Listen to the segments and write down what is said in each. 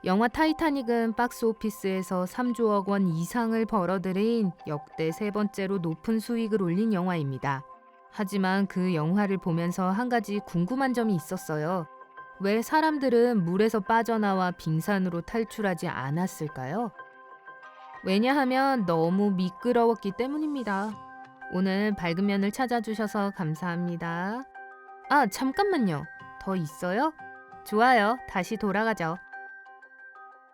영화 타이타닉은 박스오피스에서 3조억 원 이상을 벌어들인 역대 세 번째로 높은 수익을 올린 영화입니다. 하지만 그 영화를 보면서 한 가지 궁금한 점이 있었어요. 왜 사람들은 물에서 빠져나와 빙산으로 탈출하지 않았을까요? 왜냐하면 너무 미끄러웠기 때문입니다. 오늘 밝은 면을 찾아주셔서 감사합니다. 아, 잠깐만요. 더 있어요? 좋아요. 다시 돌아가죠.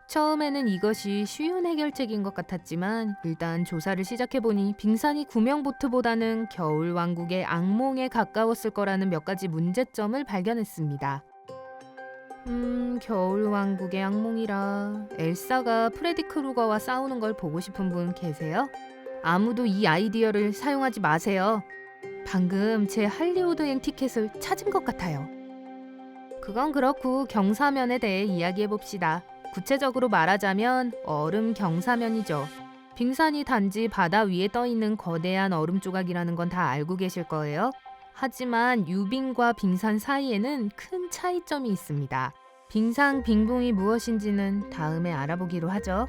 처음에는 이것이 쉬운 해결책인 것 같았지만 일단 조사를 시작해보니 빙산이 구명보트보다는 겨울왕국의 악몽에 가까웠을 거라는 몇 가지 문제점을 발견했습니다. 겨울왕국의 악몽이라 엘사가 프레디 크루거와 싸우는 걸 보고 싶은 분 계세요? 아무도 이 아이디어를 사용하지 마세요. 방금 제 할리우드행 티켓을 찾은 것 같아요. 그건 그렇고 경사면에 대해 이야기해봅시다. 구체적으로 말하자면 얼음 경사면이죠. 빙산이 단지 바다 위에 떠있는 거대한 얼음 조각이라는 건 다 알고 계실 거예요. 하지만 유빙과 빙산 사이에는 큰 차이점이 있습니다. 빙상 빙봉이 무엇인지는 다음에 알아보기로 하죠.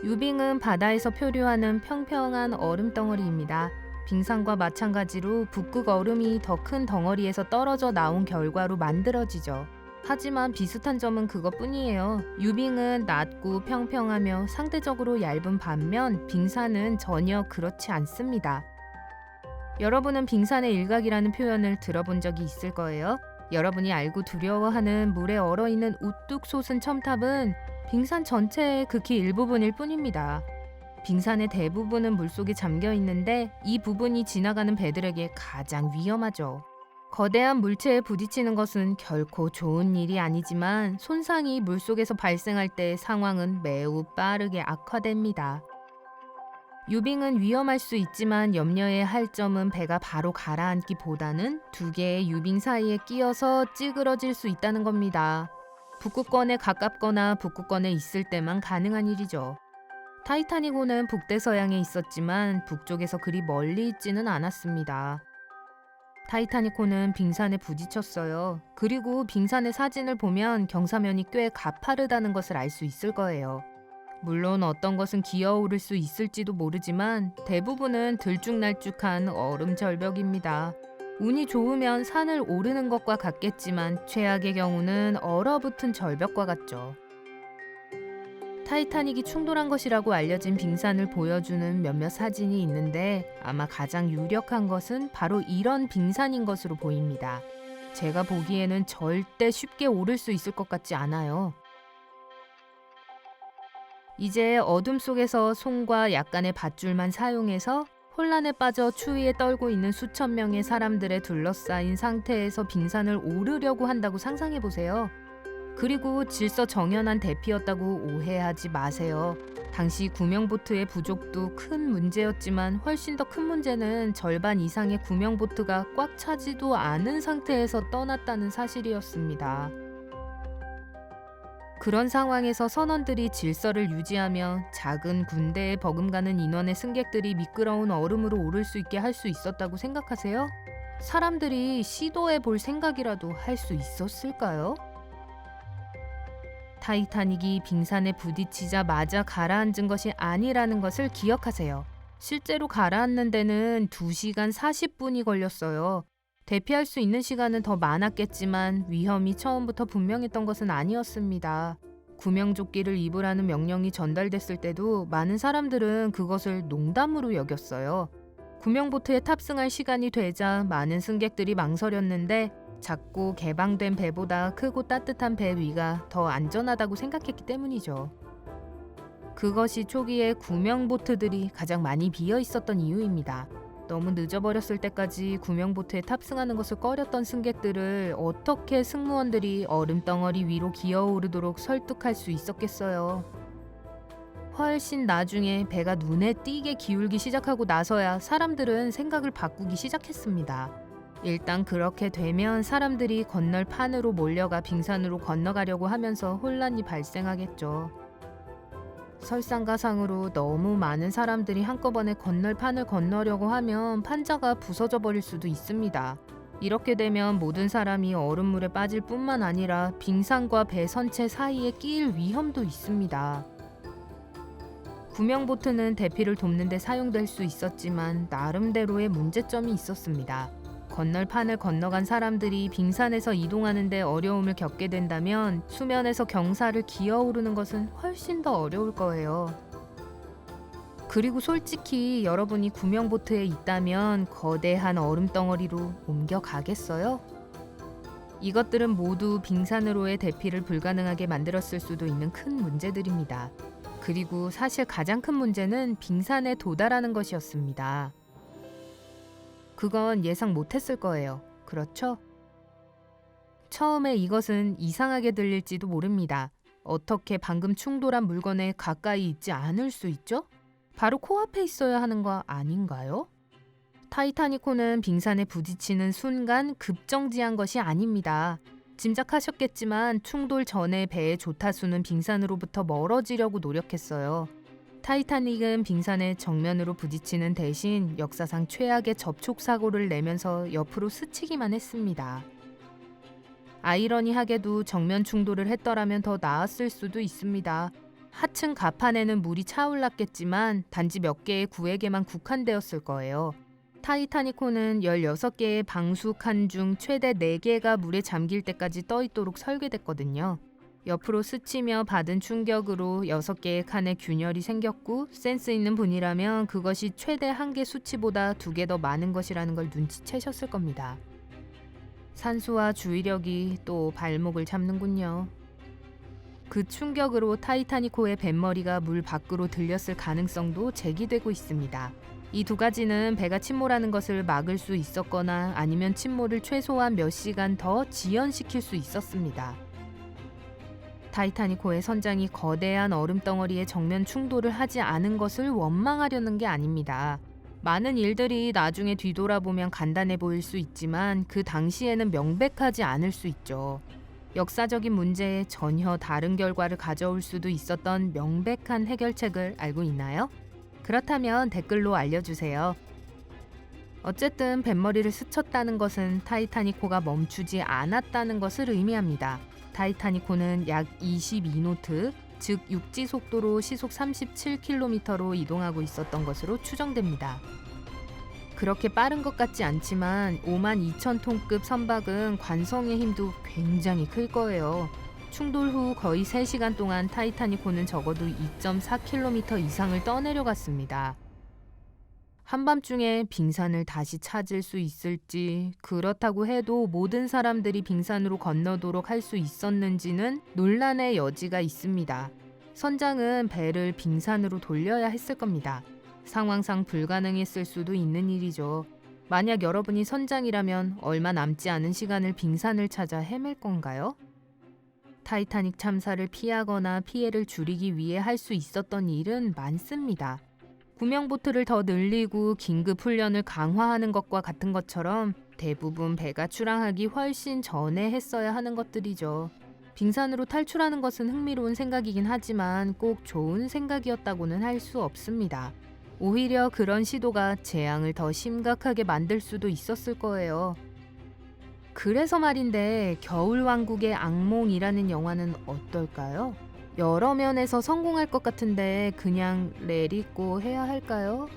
유빙은 바다에서 표류하는 평평한 얼음 덩어리입니다. 빙산과 마찬가지로 북극 얼음이 더 큰 덩어리에서 떨어져 나온 결과로 만들어지죠. 하지만 비슷한 점은 그것뿐이에요. 유빙은 낮고 평평하며 상대적으로 얇은 반면 빙산은 전혀 그렇지 않습니다. 여러분은 빙산의 일각이라는 표현을 들어본 적이 있을 거예요. 여러분이 알고 두려워하는 물에 얼어있는 우뚝 솟은 첨탑은 빙산 전체의 극히 일부분일 뿐입니다. 빙산의 대부분은 물속에 잠겨 있는데 이 부분이 지나가는 배들에게 가장 위험하죠. 거대한 물체에 부딪히는 것은 결코 좋은 일이 아니지만 손상이 물속에서 발생할 때 상황은 매우 빠르게 악화됩니다. 유빙은 위험할 수 있지만 염려해야 할 점은 배가 바로 가라앉기보다는 두 개의 유빙 사이에 끼어서 찌그러질 수 있다는 겁니다. 북극권에 가깝거나 북극권에 있을 때만 가능한 일이죠. 타이타닉호는 북대서양에 있었지만 북쪽에서 그리 멀리 있지는 않았습니다. 타이타닉호는 빙산에 부딪혔어요. 그리고 빙산의 사진을 보면 경사면이 꽤 가파르다는 것을 알 수 있을 거예요. 물론 어떤 것은 기어오를 수 있을지도 모르지만 대부분은 들쭉날쭉한 얼음 절벽입니다. 운이 좋으면 산을 오르는 것과 같겠지만 최악의 경우는 얼어붙은 절벽과 같죠. 타이타닉이 충돌한 것이라고 알려진 빙산을 보여주는 몇몇 사진이 있는데 아마 가장 유력한 것은 바로 이런 빙산인 것으로 보입니다. 제가 보기에는 절대 쉽게 오를 수 있을 것 같지 않아요. 이제 어둠 속에서 손과 약간의 밧줄만 사용해서 혼란에 빠져 추위에 떨고 있는 수천 명의 사람들에 둘러싸인 상태에서 빙산을 오르려고 한다고 상상해보세요. 그리고 질서 정연한 대피였다고 오해하지 마세요. 당시 구명보트의 부족도 큰 문제였지만 훨씬 더 큰 문제는 절반 이상의 구명보트가 꽉 차지도 않은 상태에서 떠났다는 사실이었습니다. 그런 상황에서 선원들이 질서를 유지하며 작은 군대에 버금가는 인원의 승객들이 미끄러운 얼음으로 오를 수 있게 할 수 있었다고 생각하세요? 사람들이 시도해 볼 생각이라도 할 수 있었을까요? 타이타닉이 빙산에 부딪히자마자 가라앉은 것이 아니라는 것을 기억하세요. 실제로 가라앉는 데는 2시간 40분이 걸렸어요. 대피할 수 있는 시간은 더 많았겠지만 위험이 처음부터 분명했던 것은 아니었습니다. 구명조끼를 입으라는 명령이 전달됐을 때도 많은 사람들은 그것을 농담으로 여겼어요. 구명보트에 탑승할 시간이 되자 많은 승객들이 망설였는데 작고 개방된 배보다 크고 따뜻한 배 위가 더 안전하다고 생각했기 때문이죠. 그것이 초기에 구명보트들이 가장 많이 비어 있었던 이유입니다. 너무 늦어버렸을 때까지 구명보트에 탑승하는 것을 꺼렸던 승객들을 어떻게 승무원들이 얼음덩어리 위로 기어오르도록 설득할 수 있었겠어요. 훨씬 나중에 배가 눈에 띄게 기울기 시작하고 나서야 사람들은 생각을 바꾸기 시작했습니다. 일단 그렇게 되면 사람들이 건널판으로 몰려가 빙산으로 건너가려고 하면서 혼란이 발생하겠죠. 설상가상으로 너무 많은 사람들이 한꺼번에 건널판을 건너려고 하면 판자가 부서져 버릴 수도 있습니다. 이렇게 되면 모든 사람이 얼음물에 빠질 뿐만 아니라 빙산과 배 선체 사이에 끼일 위험도 있습니다. 구명보트는 대피를 돕는 데 사용될 수 있었지만 나름대로의 문제점이 있었습니다. 건널판을 건너간 사람들이 빙산에서 이동하는 데 어려움을 겪게 된다면 수면에서 경사를 기어오르는 것은 훨씬 더 어려울 거예요. 그리고 솔직히 여러분이 구명보트에 있다면 거대한 얼음 덩어리로 옮겨가겠어요? 이것들은 모두 빙산으로의 대피를 불가능하게 만들었을 수도 있는 큰 문제들입니다. 그리고 사실 가장 큰 문제는 빙산에 도달하는 것이었습니다. 그건 예상 못했을 거예요. 그렇죠? 처음에 이것은 이상하게 들릴지도 모릅니다. 어떻게 방금 충돌한 물건에 가까이 있지 않을 수 있죠? 바로 코앞에 있어야 하는 거 아닌가요? 타이타닉호는 빙산에 부딪히는 순간 급정지한 것이 아닙니다. 짐작하셨겠지만 충돌 전에 배의 조타수는 빙산으로부터 멀어지려고 노력했어요. 타이타닉은 빙산에 정면으로 부딪히는 대신 역사상 최악의 접촉 사고를 내면서 옆으로 스치기만 했습니다. 아이러니하게도 정면 충돌을 했더라면 더 나았을 수도 있습니다. 하층 가판에는 물이 차올랐겠지만 단지 몇 개의 구에게만 국한되었을 거예요. 타이타닉호는 16개의 방수칸 중 최대 4개가 물에 잠길 때까지 떠 있도록 설계됐거든요. 옆으로 스치며 받은 충격으로 6개의 칸에 균열이 생겼고 센스 있는 분이라면 그것이 최대 1개 수치보다 2개 더 많은 것이라는 걸 눈치채셨을 겁니다. 산수와 주의력이 또 발목을 잡는군요. 그 충격으로 타이타닉호의 뱃머리가 물 밖으로 들렸을 가능성도 제기되고 있습니다. 이 두 가지는 배가 침몰하는 것을 막을 수 있었거나 아니면 침몰을 최소한 몇 시간 더 지연시킬 수 있었습니다. 타이타닉호의 선장이 거대한 얼음덩어리에 정면 충돌을 하지 않은 것을 원망하려는 게 아닙니다. 많은 일들이 나중에 뒤돌아보면 간단해 보일 수 있지만 그 당시에는 명백하지 않을 수 있죠. 역사적인 문제에 전혀 다른 결과를 가져올 수도 있었던 명백한 해결책을 알고 있나요? 그렇다면 댓글로 알려주세요. 어쨌든 뱃머리를 스쳤다는 것은 타이타닉호가 멈추지 않았다는 것을 의미합니다. 타이타닉호는 약 22노트, 즉 육지 속도로 시속 37km로 이동하고 있었던 것으로 추정됩니다. 그렇게 빠른 것 같지 않지만 52,000톤급 선박은 관성의 힘도 굉장히 클 거예요. 충돌 후 거의 3시간 동안 타이타닉호는 적어도 2.4km 이상을 떠내려갔습니다. 한밤중에 빙산을 다시 찾을 수 있을지, 그렇다고 해도 모든 사람들이 빙산으로 건너도록 할 수 있었는지는 논란의 여지가 있습니다. 선장은 배를 빙산으로 돌려야 했을 겁니다. 상황상 불가능했을 수도 있는 일이죠. 만약 여러분이 선장이라면 얼마 남지 않은 시간을 빙산을 찾아 헤맬 건가요? 타이타닉 참사를 피하거나 피해를 줄이기 위해 할 수 있었던 일은 많습니다. 구명보트를 더 늘리고 긴급 훈련을 강화하는 것과 같은 것처럼 대부분 배가 출항하기 훨씬 전에 했어야 하는 것들이죠. 빙산으로 탈출하는 것은 흥미로운 생각이긴 하지만 꼭 좋은 생각이었다고는 할 수 없습니다. 오히려 그런 시도가 재앙을 더 심각하게 만들 수도 있었을 거예요. 그래서 말인데 겨울왕국의 악몽이라는 영화는 어떨까요? 여러 면에서 성공할 것 같은데 그냥 내리고 해야 할까요?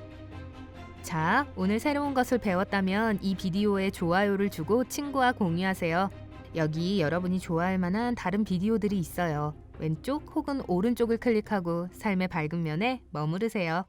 자, 오늘 새로운 것을 배웠다면 이 비디오에 좋아요를 주고 친구와 공유하세요. 여기 여러분이 좋아할 만한 다른 비디오들이 있어요. 왼쪽 혹은 오른쪽을 클릭하고 삶의 밝은 면에 머무르세요.